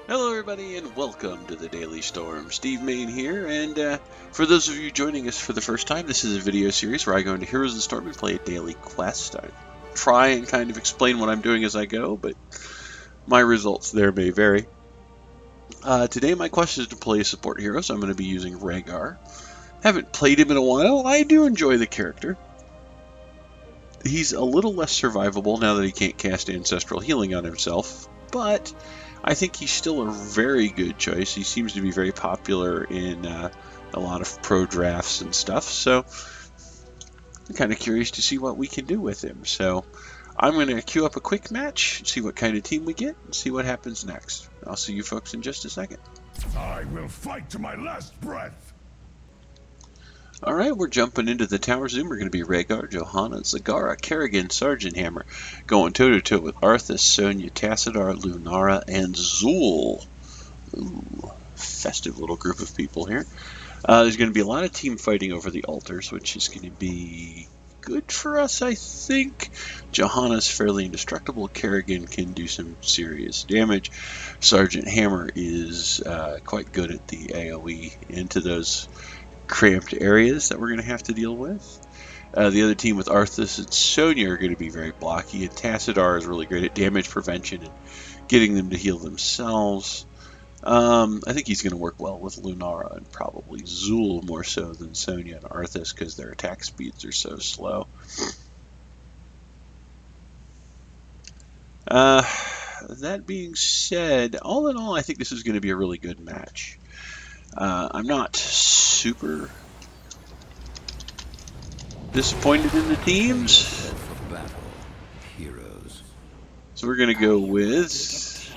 Hello everybody and welcome to the Daily Storm. Steve Mayne here, and for those of you joining us for the first time, this is a video series where I go into Heroes of the Storm and play a daily quest. I try and kind of explain what I'm doing as I go, but my results there may vary. Today my quest is to play a support hero, so I'm going to be using Reghar. Haven't played him in a while. I do enjoy the character. He's a little less survivable now that he can't cast Ancestral Healing on himself, but I think he's still a very good choice. He seems to be very popular in a lot of pro drafts and stuff, so I'm kind of curious to see what we can do with him. So I'm going to queue up a quick match, see what kind of team we get, and see what happens next. I'll see you folks in just a second. I will fight to my last breath. Alright, we're jumping into the tower zoom. We're going to be Reghar, Johanna, Zagara, Kerrigan, Sergeant Hammer, going toe-to-toe with Arthas, Sonya, Tassadar, Lunara, and Zul. Ooh, festive little group of people here. There's going to be a lot of team fighting over the altars, which is going to be good for us, I think. Johanna's fairly indestructible. Kerrigan can do some serious damage. Sergeant Hammer is quite good at the AoE into those cramped areas that we're going to have to deal with. The other team with Arthas and Sonya are going to be very blocky, and Tassadar is really great at damage prevention and getting them to heal themselves. I think he's going to work well with Lunara and probably Zul more so than Sonya and Arthas because their attack speeds are so slow. That being said, all in all, I think this is going to be a really good match. I'm not super disappointed in the teams. So we're going to go with...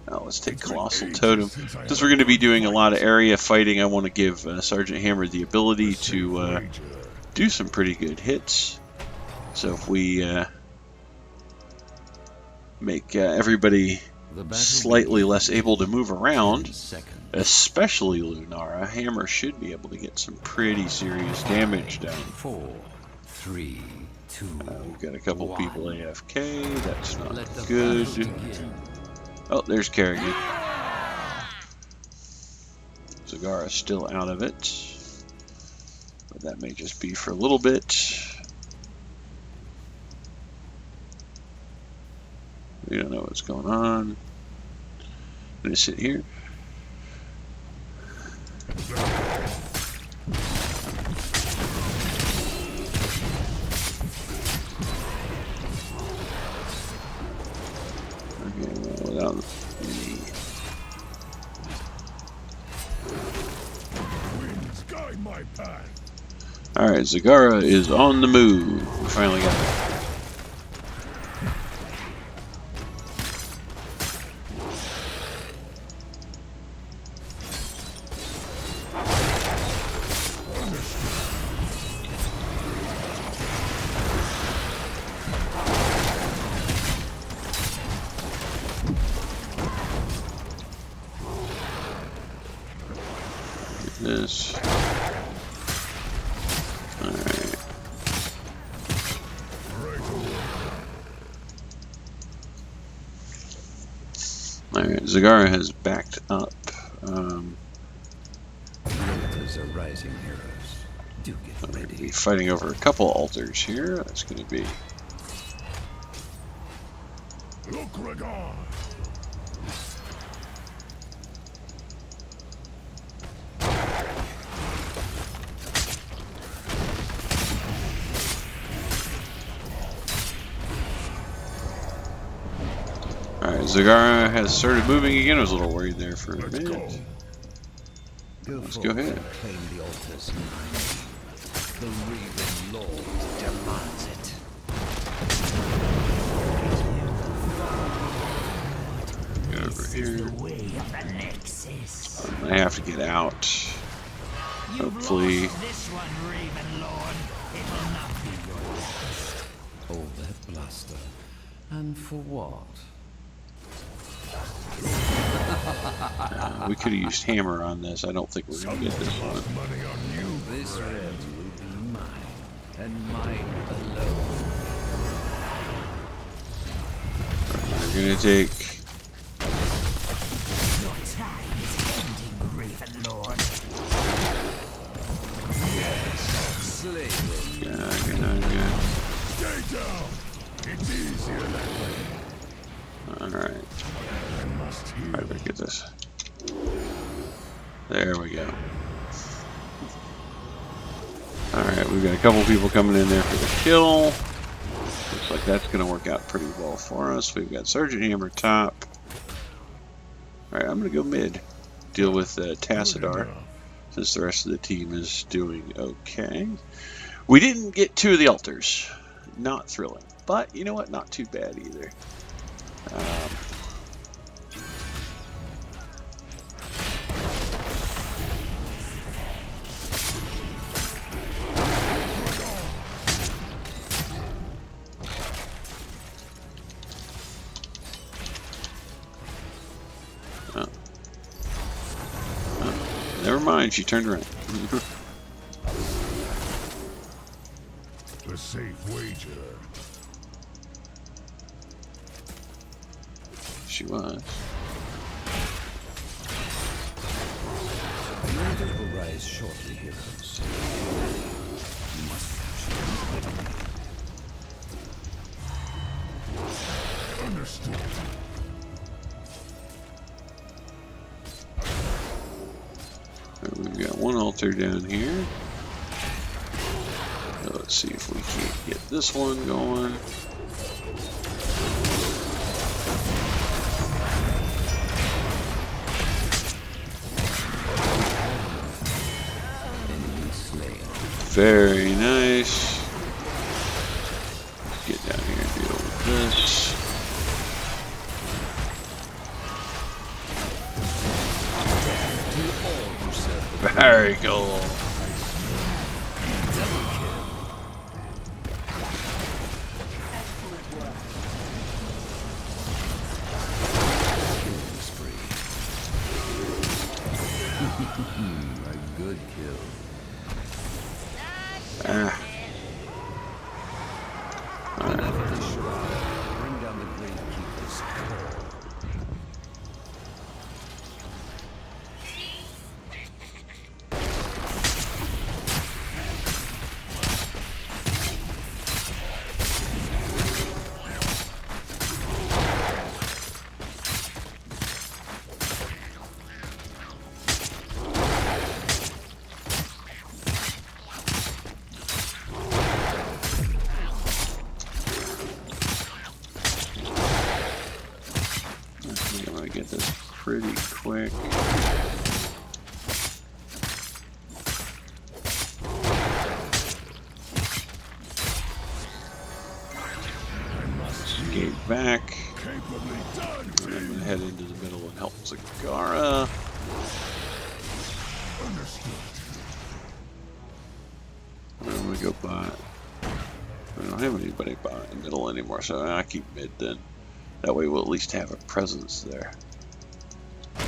let's take Colossal Totem. Since we're going to be doing a lot of area fighting, I want to give Sergeant Hammer the ability to do some pretty good hits. So if we make everybody slightly less able to move around, especially Lunara, Hammer should be able to get some pretty serious damage done. 4, 3, 2, we've got a couple people AFK, that's not good. Oh, there's Kerrigan. Zagara's still out of it, but that may just be for a little bit. We don't know what's going on. I'm gonna sit here. Okay, well, without any... Winds guide my path. Alright, Zagara is on the move. We finally got it. This. Alright. Alright, Zagara has backed up. Altars are rising, heroes. Do get We're ready. fighting over a couple altars here. That's going to be... Look, Reghar. Alright, Zagara has started moving again. I was a little worried there for a minute. Let's go ahead. Claim the altars mine. The Reghar Lord demands it. Get over here. I have to get out. Hopefully. This one, Raven Lord. It will not be your last. All that bluster. And for what? We could have used Hammer on this. I don't think we're going to get this one. Money on you. This red will be mine, and mine alone. We're going to take Alright, we get this. There we go. Alright, we've got a couple people coming in there for the kill. Looks like that's going to work out pretty well for us. We've got Sergeant Hammer top. Alright, I'm going to go mid. Deal with Tassadar, since the rest of the team is doing okay. We didn't get 2 of the altars. Not thrilling. But, you know what? Not too bad either. Never mind, she turned around. A safe wager. She was. The order will rise shortly, heroes. You must Understood. We've got one altar down here. Now let's see if we can't get this one going. Very nice. Get down here and deal with this. Very cool. A good kill. Ah. Enough of this charade. Bring down the Gravekeeper's call. I'm gonna get this pretty quick. Escape back. Capably done. And I'm gonna head into the middle and help Zagara. Understood. I'm gonna go bot. I don't have anybody bot in the middle anymore, so I keep mid then. That way we'll at least have a presence there. I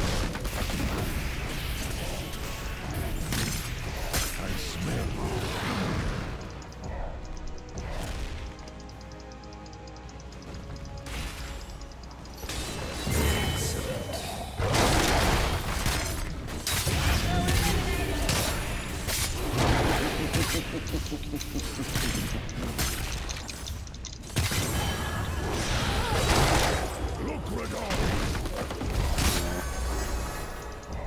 smell Look, Reghar.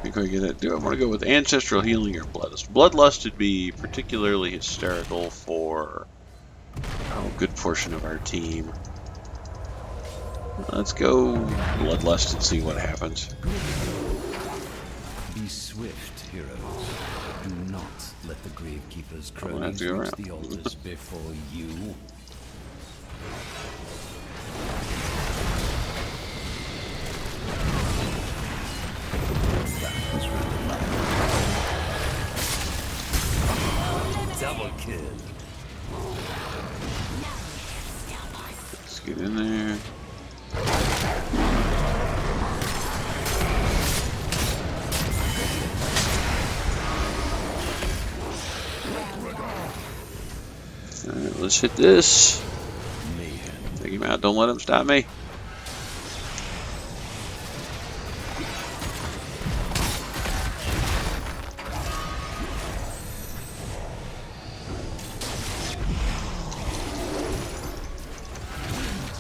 Think I get it? Do I want to go with ancestral healing or bloodlust? Bloodlust would be particularly hysterical for a good portion of our team. Let's go bloodlust and see what happens. Be swift, heroes. Do not let the Gravekeeper's I'm gonna have cronies to go reach around. the altars before you. Double kill. Let's get in there. Alright, let's hit this. Mayne. Take him out. Don't let him stop me.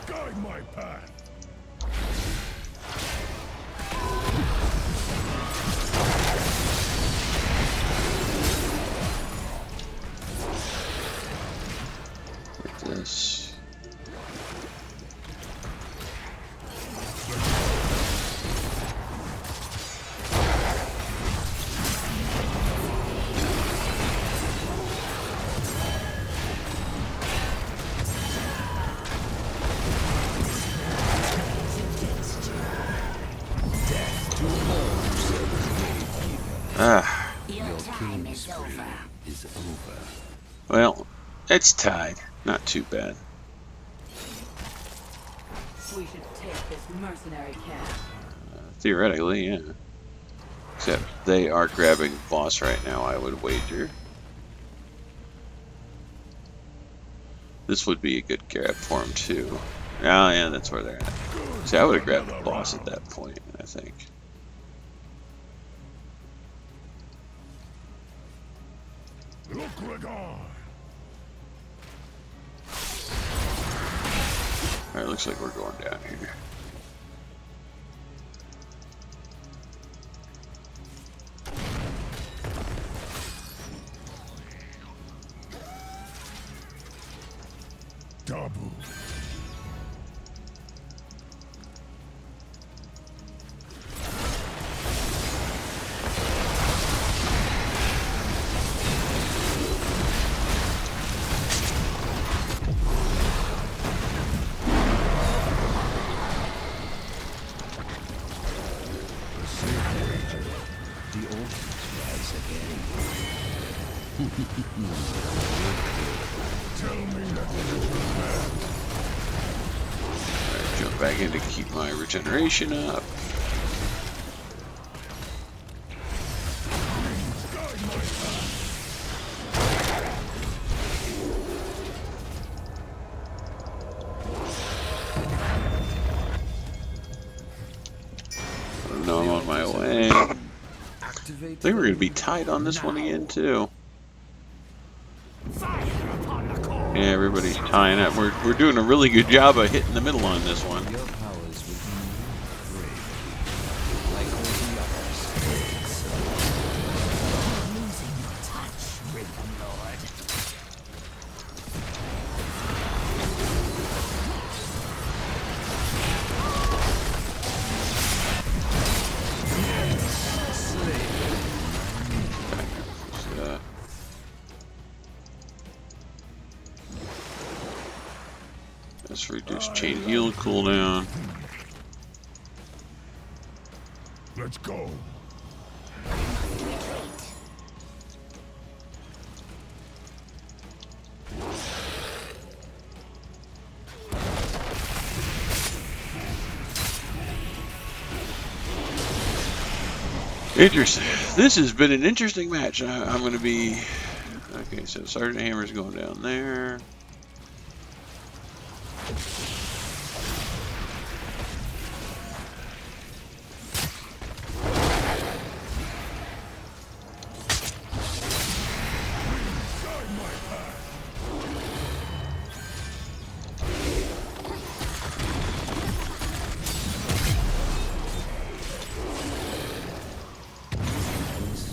Guide my path. Ah, Your killing spree is over. well, it's tied. Not too bad. We should take this mercenary camp. Theoretically, yeah. Except they are grabbing boss right now, I would wager. This would be a good grab for him, too. Oh, yeah, that's where they're at. See, I would have grabbed the boss at that point, I think. Look, Reghar. Alright, looks like we're going down here. Dabu. The altars rise again. Tell me that Alright, jump back in to keep my regeneration up. No, I'm on my way. I Activate think we're going to be tied on this one again, too. Fire upon the core. Yeah, everybody's tying up. We're doing a really good job of hitting the middle on this one. Your powers will be free. Like all the others. Losing your touch, Raven Lord. Uh, let's reduce chain heal cooldown. let's go. Interesting. This has been an interesting match. I'm going to be... Okay, so Sergeant Hammer's going down there.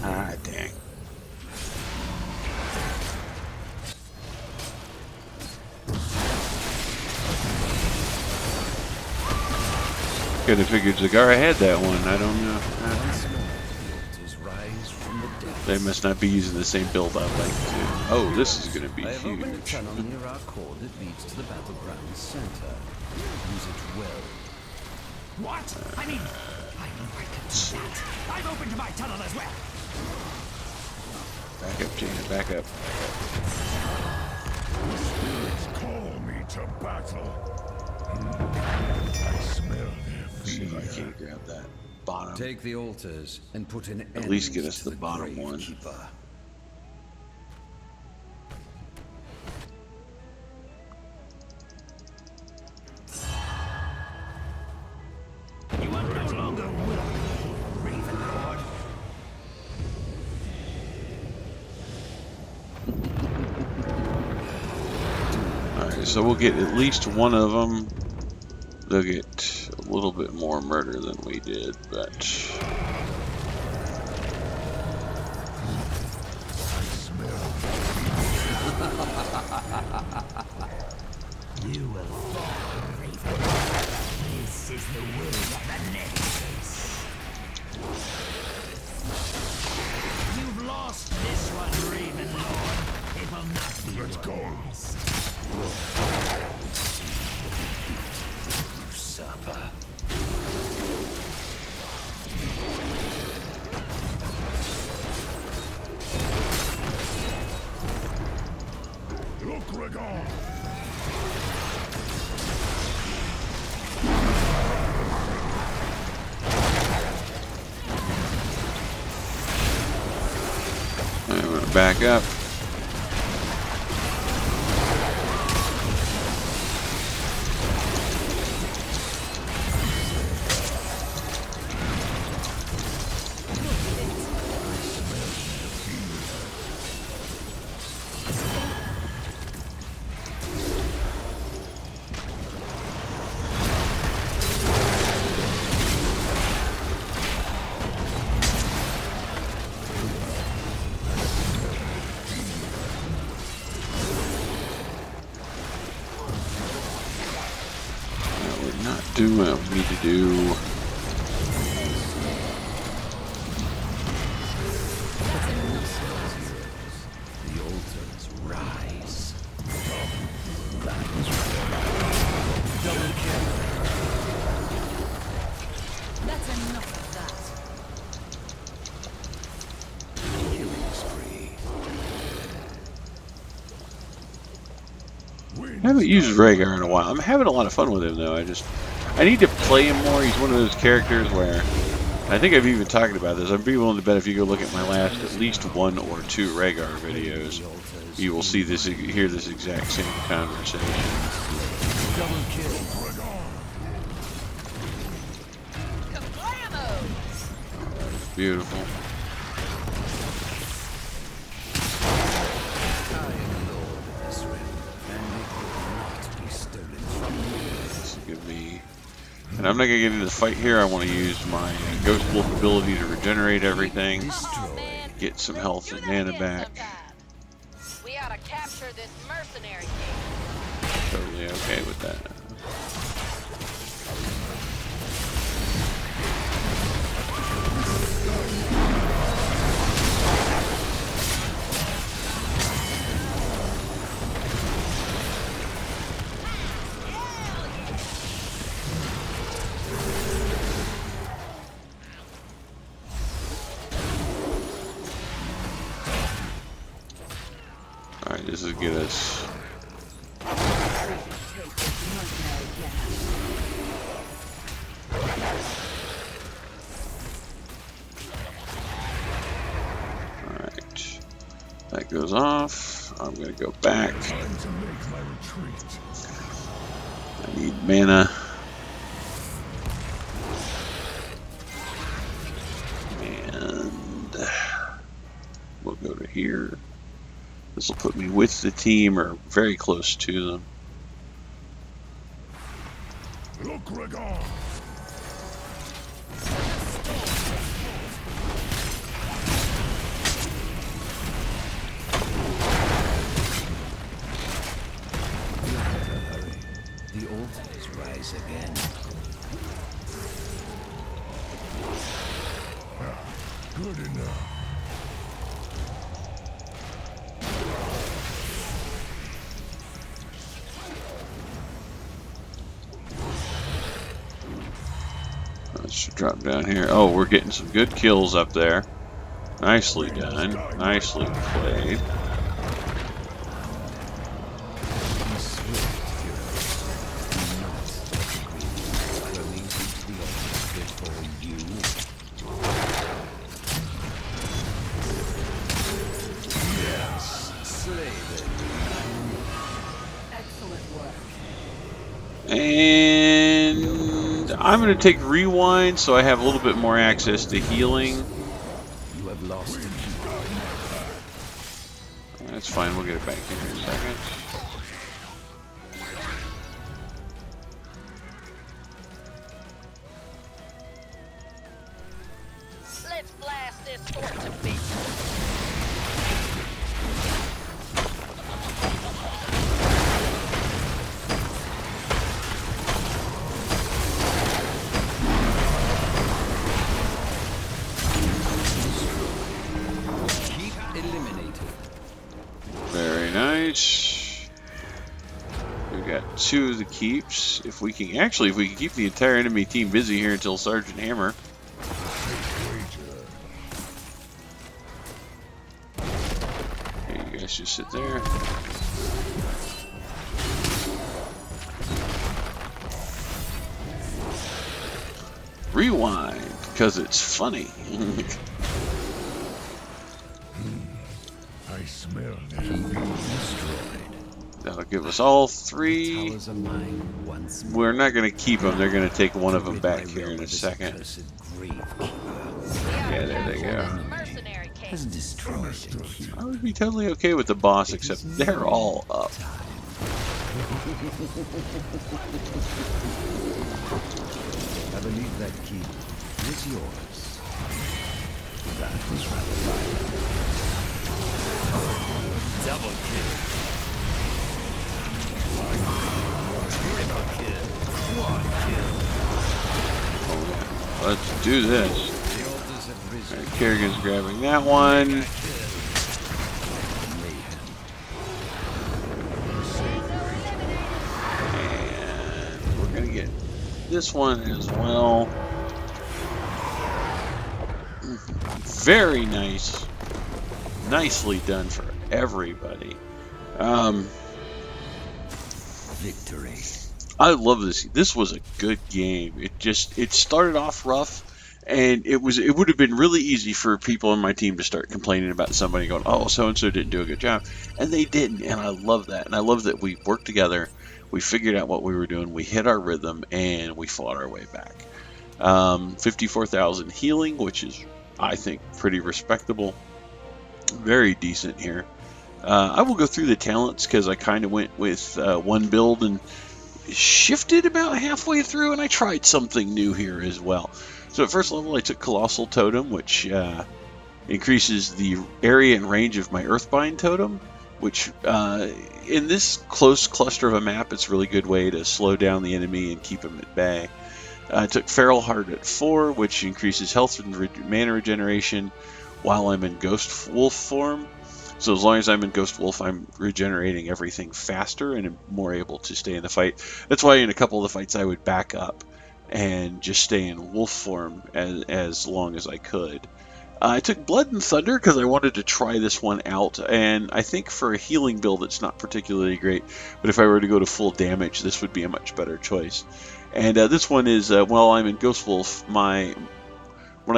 Ah, dang. Could have figured Zagara had that one. I don't know. Once more, the altars rise from the depths. They must not be using the same build I like to. Oh, this is going to be I have opened a huge. tunnel near our core that leads to the battleground center. Use it well. What? I mean, I know I can do that. I've opened my tunnel as well. Back up, Jaina, back up. Spirits call me to battle. I smell their Let's see if I fear. can't grab that bottom. Take the altars and put an end least get us to the bottom one. Gravekeeper. You are no longer welcome, Raven Lord. Alright, so we'll get at least one of them. They'll get a little bit more murder than we did, but... You will fall, Raven. This is the will of the Nexus. You've lost this one, Raven Lord. It will not be Let's your go. last. Usurper. back up. Do what we need to do. The altars rise. Double kill. That's enough of that. Killing spree. I haven't used Reghar in a while. I'm having a lot of fun with him though. I need to play him more. He's one of those characters where, I think I've even talked about this, I'd be willing to bet if you go look at my last at least 1 or 2 Reghar videos, you will see this, hear this exact same conversation. Double kill. Beautiful. I am lord of this realm, and it will not be stolen from me. This will give me, and I'm not gonna get into the fight here. I want to use my Ghost Wolf ability to regenerate everything, get some health and mana back. We ought to capture this mercenary king. Totally okay with that. Alright, this will get us. Alright. That goes off. I'm gonna go back. Time to make my retreat. I need mana. And we'll go to here. This will put me with the team or very close to them. Look, Reghar! Hurry. The altars rise again. Good enough. Let's drop down here. Oh, we're getting some good kills up there. Nicely done. Nicely played. Excellent work. And I'm going to take rewind so I have a little bit more access to healing. You have lost a key. That's fine, we'll get it back in here in a second. Let's blast this fort to bits. Keep eliminated. Very nice. We got 2 of the keeps. If we can keep the entire enemy team busy here until Sergeant Hammer. Okay, you guys just sit there. Rewind, because it's funny. I smell Keep them. destroyed. That'll give us all The 3. towers are mine once more. We're not going to keep them. They're going to take one To of them rid my back here realm in a of this second. accursed gravekeeper. We ought Yeah, to there they capture go. this mercenary Has case. destroyed a Understood. keep. I would be totally okay with the boss, It except is they're all now up. time. I believe that keep was yours. That was rather violent. Double kill. Triple kill. One kill. Oh, yeah. Let's do this. The altars have risen. Alright, Kerrigan's grabbing that one. And we're going to get this one as well. Very nice. Nicely done for everybody. Victory. I love this. This was a good game. It started off rough, and it would have been really easy for people on my team to start complaining about somebody going, "Oh, so and so didn't do a good job," and they didn't. And I love that. And I love that we worked together. We figured out what we were doing. We hit our rhythm, and we fought our way back. 54,000 healing, which is, I think, pretty respectable. Very decent here. I will go through the talents because I kind of went with one build and shifted about halfway through, and I tried something new here as well. So at first level, I took Colossal Totem, which increases the area and range of my Earthbind Totem, which in this close cluster of a map, it's a really good way to slow down the enemy and keep him at bay. I took Feral Heart at 4, which increases health and mana regeneration while I'm in Ghost Wolf form. So as long as I'm in Ghost Wolf, I'm regenerating everything faster and am more able to stay in the fight. That's why in a couple of the fights I would back up and just stay in wolf form as long as I could. I took Blood and Thunder because I wanted to try this one out, and I think for a healing build it's not particularly great, but if I were to go to full damage, this would be a much better choice. And this one is, while I'm in Ghost Wolf, when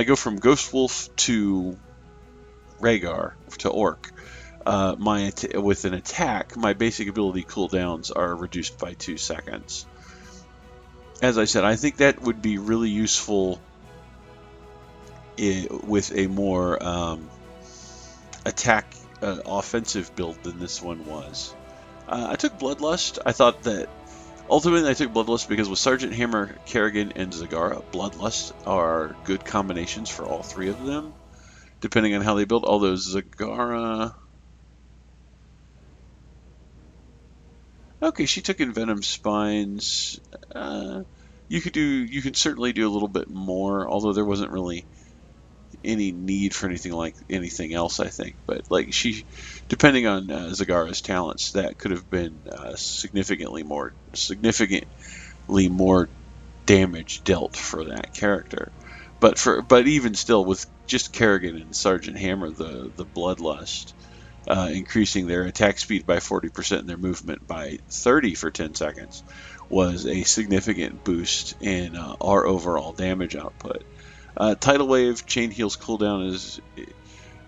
I go from Ghost Wolf to Reghar, to Orc, with an attack, my basic ability cooldowns are reduced by 2 seconds. As I said, I think that would be really useful with a more attack offensive build than this one was. I took Bloodlust. I thought that ultimately I took Bloodlust because with Sergeant Hammer, Kerrigan, and Zagara, Bloodlust are good combinations for all 3 of them, depending on how they build. Although Zagara, okay, she took Envenom Spines. You could certainly do a little bit more, although there wasn't really any need for anything else, I think. But like depending on Zagara's talents, that could have been significantly more damage dealt for that character. But even still, with just Kerrigan and Sergeant Hammer, the Bloodlust, increasing their attack speed by 40% and their movement by 30 for 10 seconds was a significant boost in our overall damage output. Tidal Wave Chain Heal's cooldown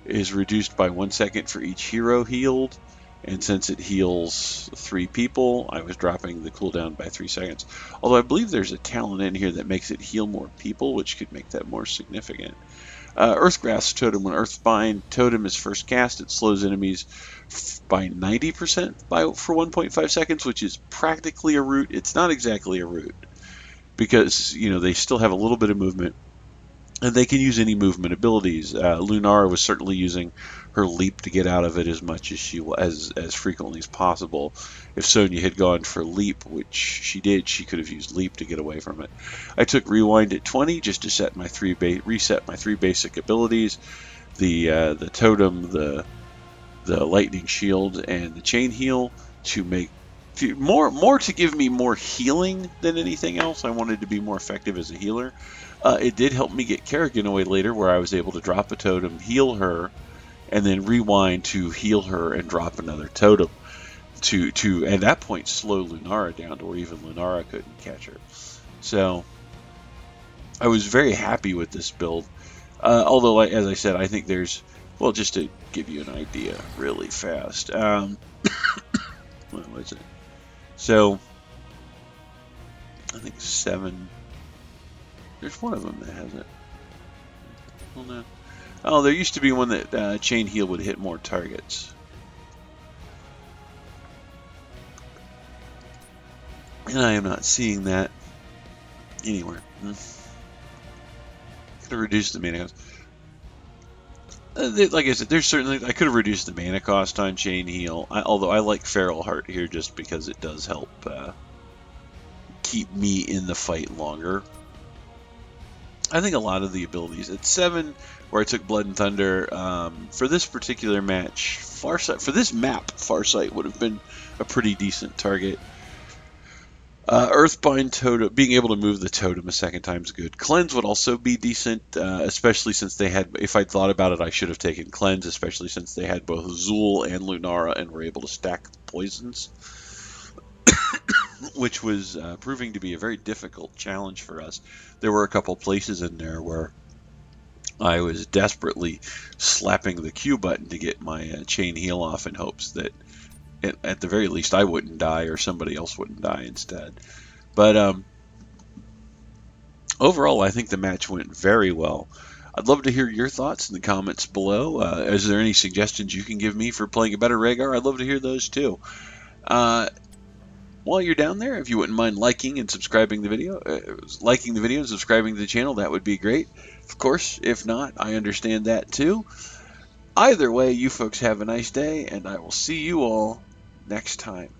is reduced by 1 second for each hero healed, and since it heals 3 people, I was dropping the cooldown by 3 seconds. Although I believe there's a talent in here that makes it heal more people, which could make that more significant. Earthgrass Totem. When Earthbind Totem is first cast, it slows enemies by 90% for 1.5 seconds, which is practically a root. It's not exactly a root because they still have a little bit of movement, and they can use any movement abilities. Lunara was certainly using her leap to get out of it as much as frequently as possible. If Sonya had gone for leap, which she did, she could have used leap to get away from it. I took rewind at 20 just to reset my 3 basic abilities: the totem, the lightning shield, and the chain heal to give me more healing than anything else. I wanted to be more effective as a healer. It did help me get Kerrigan away later, where I was able to drop a totem, heal her, and then rewind to heal her and drop another totem to at that point slow Lunara down to where even Lunara couldn't catch her. So I was very happy with this build. Although, as I said, I think there's Well, just to give you an idea really fast. What was it? So, I think 7. There's one of them that has it. Well, no. Oh, there used to be one that chain heal would hit more targets. And I am not seeing that anywhere. Could have reduced the mana cost. Like I said, there's certainly I could have reduced the mana cost on chain heal. Although I like Feral Heart here just because it does help keep me in the fight longer. I think a lot of the abilities at 7, where I took Blood and Thunder, for this particular match, Farsight for this map, Farsight would have been a pretty decent target. Earthbind Totem, being able to move the totem a second time is good. Cleanse would also be decent, especially since they had, if I'd thought about it, I should have taken Cleanse, especially since they had both Zool and Lunara and were able to stack poisons, which was proving to be a very difficult challenge for us. There were a couple places in there where I was desperately slapping the Q button to get my chain heal off in hopes that at the very least I wouldn't die or somebody else wouldn't die instead. But overall, I think the match went very well. I'd love to hear your thoughts in the comments below. Is there any suggestions you can give me for playing a better Reghar? I'd love to hear those too. While you're down there, if you wouldn't mind liking and subscribing the video, and subscribing to the channel, that would be great. Of course, if not, I understand that too. Either way, you folks have a nice day, and I will see you all next time.